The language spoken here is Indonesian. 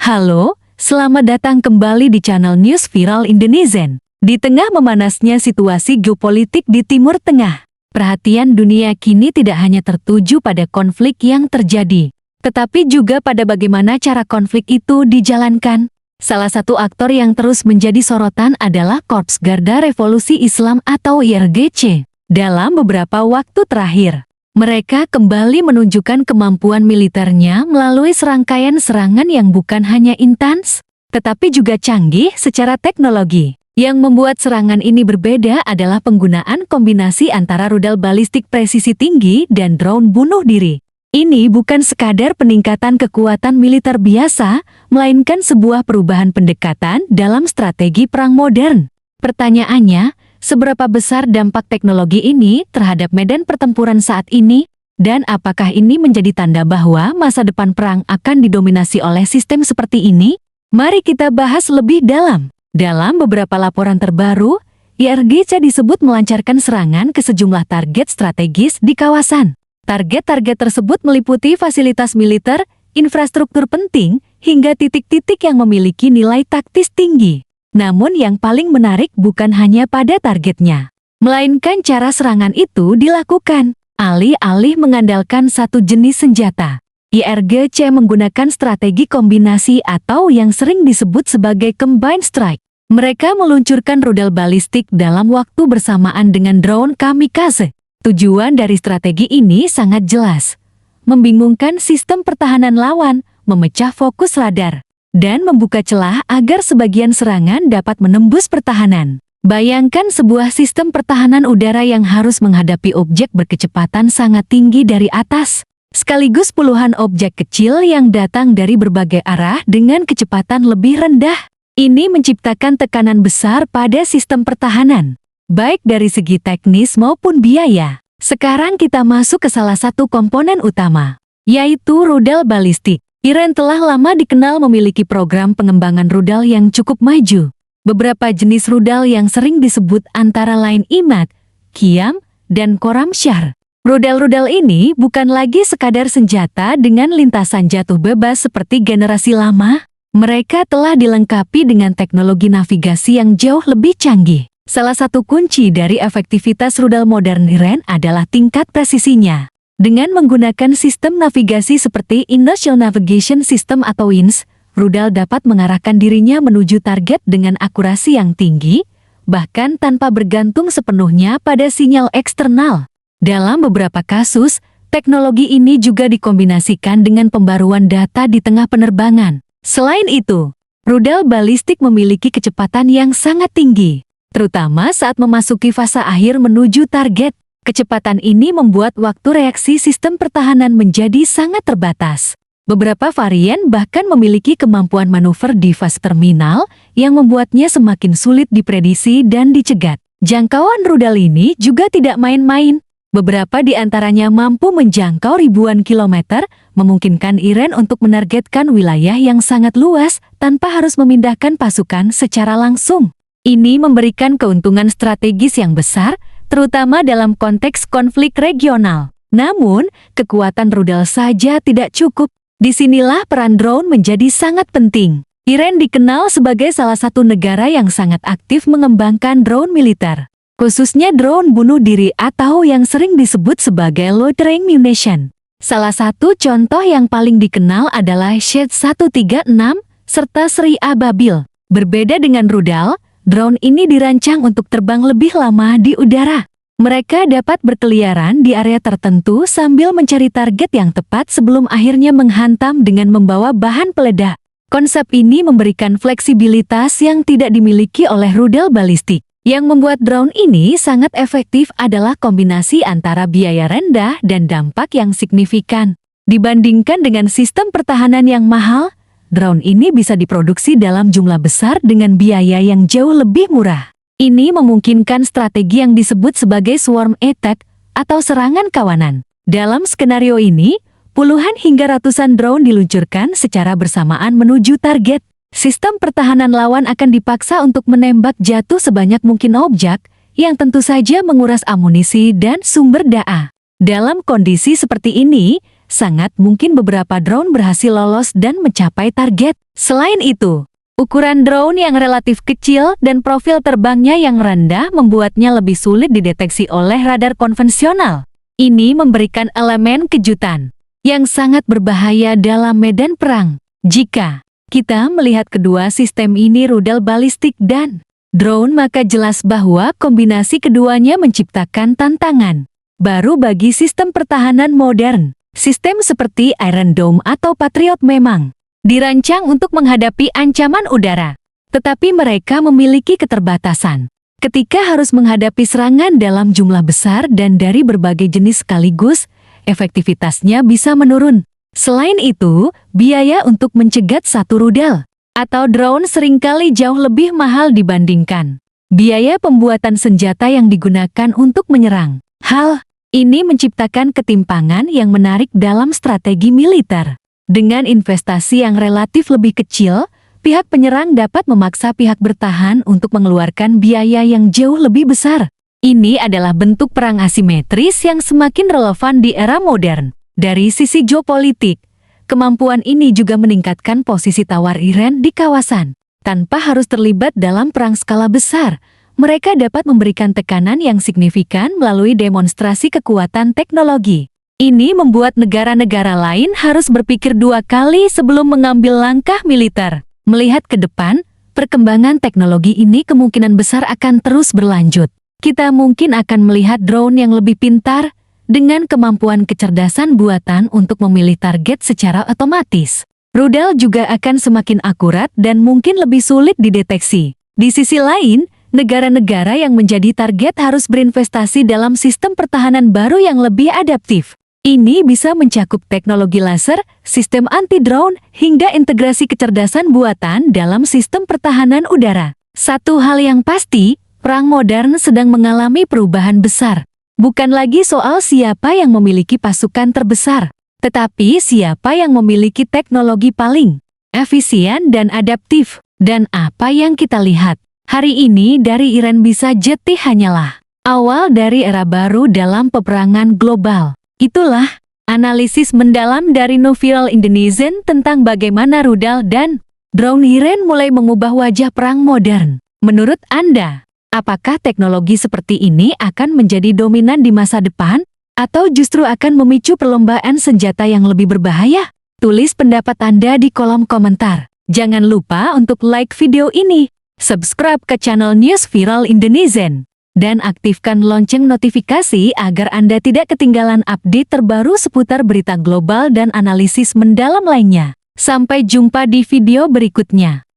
Halo, selamat datang kembali di channel News Viral Indonesian. Di tengah memanasnya situasi geopolitik di Timur Tengah, perhatian dunia kini tidak hanya tertuju pada konflik yang terjadi, tetapi juga pada bagaimana cara konflik itu dijalankan. Salah satu aktor yang terus menjadi sorotan adalah Korps Garda Revolusi Islam atau IRGC. Dalam beberapa waktu terakhir, mereka kembali menunjukkan kemampuan militernya melalui serangkaian serangan yang bukan hanya intens, tetapi juga canggih secara teknologi. Yang membuat serangan ini berbeda adalah penggunaan kombinasi antara rudal balistik presisi tinggi dan drone bunuh diri. Ini bukan sekadar peningkatan kekuatan militer biasa, melainkan sebuah perubahan pendekatan dalam strategi perang modern. Pertanyaannya, seberapa besar dampak teknologi ini terhadap medan pertempuran saat ini, dan apakah ini menjadi tanda bahwa masa depan perang akan didominasi oleh sistem seperti ini? Mari kita bahas lebih dalam. Dalam beberapa laporan terbaru, IRGC disebut melancarkan serangan ke sejumlah target strategis di kawasan. Target-target tersebut meliputi fasilitas militer, infrastruktur penting, hingga titik-titik yang memiliki nilai taktis tinggi. Namun yang paling menarik bukan hanya pada targetnya, melainkan cara serangan itu dilakukan. Alih-alih mengandalkan satu jenis senjata, IRGC menggunakan strategi kombinasi atau yang sering disebut sebagai combined strike. Mereka meluncurkan rudal balistik dalam waktu bersamaan dengan drone kamikaze. Tujuan dari strategi ini sangat jelas: membingungkan sistem pertahanan lawan, memecah fokus radar, dan membuka celah agar sebagian serangan dapat menembus pertahanan. Bayangkan sebuah sistem pertahanan udara yang harus menghadapi objek berkecepatan sangat tinggi dari atas, sekaligus puluhan objek kecil yang datang dari berbagai arah dengan kecepatan lebih rendah. Ini menciptakan tekanan besar pada sistem pertahanan, baik dari segi teknis maupun biaya. Sekarang kita masuk ke salah satu komponen utama, yaitu rudal balistik. Iran telah lama dikenal memiliki program pengembangan rudal yang cukup maju. Beberapa jenis rudal yang sering disebut antara lain IMAD, Qiyam, dan Khorramshahr. Rudal-rudal ini bukan lagi sekadar senjata dengan lintasan jatuh bebas seperti generasi lama. Mereka telah dilengkapi dengan teknologi navigasi yang jauh lebih canggih. Salah satu kunci dari efektivitas rudal modern Iran adalah tingkat presisinya. Dengan menggunakan sistem navigasi seperti Inertial Navigation System atau INS, rudal dapat mengarahkan dirinya menuju target dengan akurasi yang tinggi, bahkan tanpa bergantung sepenuhnya pada sinyal eksternal. Dalam beberapa kasus, teknologi ini juga dikombinasikan dengan pembaruan data di tengah penerbangan. Selain itu, rudal balistik memiliki kecepatan yang sangat tinggi, terutama saat memasuki fase akhir menuju target. Kecepatan ini membuat waktu reaksi sistem pertahanan menjadi sangat terbatas. Beberapa varian bahkan memiliki kemampuan manuver di fase terminal yang membuatnya semakin sulit diprediksi dan dicegat. Jangkauan rudal ini juga tidak main-main. Beberapa di antaranya mampu menjangkau ribuan kilometer, memungkinkan Iran untuk menargetkan wilayah yang sangat luas tanpa harus memindahkan pasukan secara langsung. Ini memberikan keuntungan strategis yang besar, terutama dalam konteks konflik regional. Namun, kekuatan rudal saja tidak cukup. Disinilah peran drone menjadi sangat penting. Iran dikenal sebagai salah satu negara yang sangat aktif mengembangkan drone militer, khususnya drone bunuh diri atau yang sering disebut sebagai loitering munition. Salah satu contoh yang paling dikenal adalah Shahed 136 serta Sri Ababil. Berbeda dengan rudal, drone ini dirancang untuk terbang lebih lama di udara. Mereka dapat berkeliaran di area tertentu sambil mencari target yang tepat sebelum akhirnya menghantam dengan membawa bahan peledak. Konsep ini memberikan fleksibilitas yang tidak dimiliki oleh rudal balistik. Yang membuat drone ini sangat efektif adalah kombinasi antara biaya rendah dan dampak yang signifikan. Dibandingkan dengan sistem pertahanan yang mahal, drone ini bisa diproduksi dalam jumlah besar dengan biaya yang jauh lebih murah. Ini memungkinkan strategi yang disebut sebagai swarm attack atau serangan kawanan. Dalam skenario ini, puluhan hingga ratusan drone diluncurkan secara bersamaan menuju target. Sistem pertahanan lawan akan dipaksa untuk menembak jatuh sebanyak mungkin objek, yang tentu saja menguras amunisi dan sumber daya. Dalam kondisi seperti ini, sangat mungkin beberapa drone berhasil lolos dan mencapai target. Selain itu, ukuran drone yang relatif kecil dan profil terbangnya yang rendah membuatnya lebih sulit dideteksi oleh radar konvensional. Ini memberikan elemen kejutan yang sangat berbahaya dalam medan perang. Jika kita melihat kedua sistem ini, rudal balistik dan drone, maka jelas bahwa kombinasi keduanya menciptakan tantangan baru bagi sistem pertahanan modern. Sistem seperti Iron Dome atau Patriot memang dirancang untuk menghadapi ancaman udara, tetapi mereka memiliki keterbatasan ketika harus menghadapi serangan dalam jumlah besar dan dari berbagai jenis sekaligus. Efektivitasnya bisa menurun. Selain itu, biaya untuk mencegat satu rudal atau drone seringkali jauh lebih mahal dibandingkan biaya pembuatan senjata yang digunakan untuk menyerang. Hal ini menciptakan ketimpangan yang menarik dalam strategi militer. Dengan investasi yang relatif lebih kecil, pihak penyerang dapat memaksa pihak bertahan untuk mengeluarkan biaya yang jauh lebih besar. Ini adalah bentuk perang asimetris yang semakin relevan di era modern. Dari sisi geopolitik, kemampuan ini juga meningkatkan posisi tawar Iran di kawasan. Tanpa harus terlibat dalam perang skala besar, mereka dapat memberikan tekanan yang signifikan melalui demonstrasi kekuatan teknologi. Ini membuat negara-negara lain harus berpikir dua kali sebelum mengambil langkah militer. Melihat ke depan, perkembangan teknologi ini kemungkinan besar akan terus berlanjut. Kita mungkin akan melihat drone yang lebih pintar dengan kemampuan kecerdasan buatan untuk memilih target secara otomatis. Rudal juga akan semakin akurat dan mungkin lebih sulit dideteksi. Di sisi lain, negara-negara yang menjadi target harus berinvestasi dalam sistem pertahanan baru yang lebih adaptif. Ini bisa mencakup teknologi laser, sistem anti-drone, hingga integrasi kecerdasan buatan dalam sistem pertahanan udara. Satu hal yang pasti, perang modern sedang mengalami perubahan besar. Bukan lagi soal siapa yang memiliki pasukan terbesar, tetapi siapa yang memiliki teknologi paling efisien dan adaptif. Dan apa yang kita lihat hari ini dari Iran bisa jadi hanyalah awal dari era baru dalam peperangan global. Itulah analisis mendalam dari New Viral Indonesian tentang bagaimana rudal dan drone Iran mulai mengubah wajah perang modern. Menurut Anda, apakah teknologi seperti ini akan menjadi dominan di masa depan? Atau justru akan memicu perlombaan senjata yang lebih berbahaya? Tulis pendapat Anda di kolom komentar. Jangan lupa untuk like video ini, subscribe ke channel News Viral Indonesian, dan aktifkan lonceng notifikasi agar Anda tidak ketinggalan update terbaru seputar berita global dan analisis mendalam lainnya. Sampai jumpa di video berikutnya.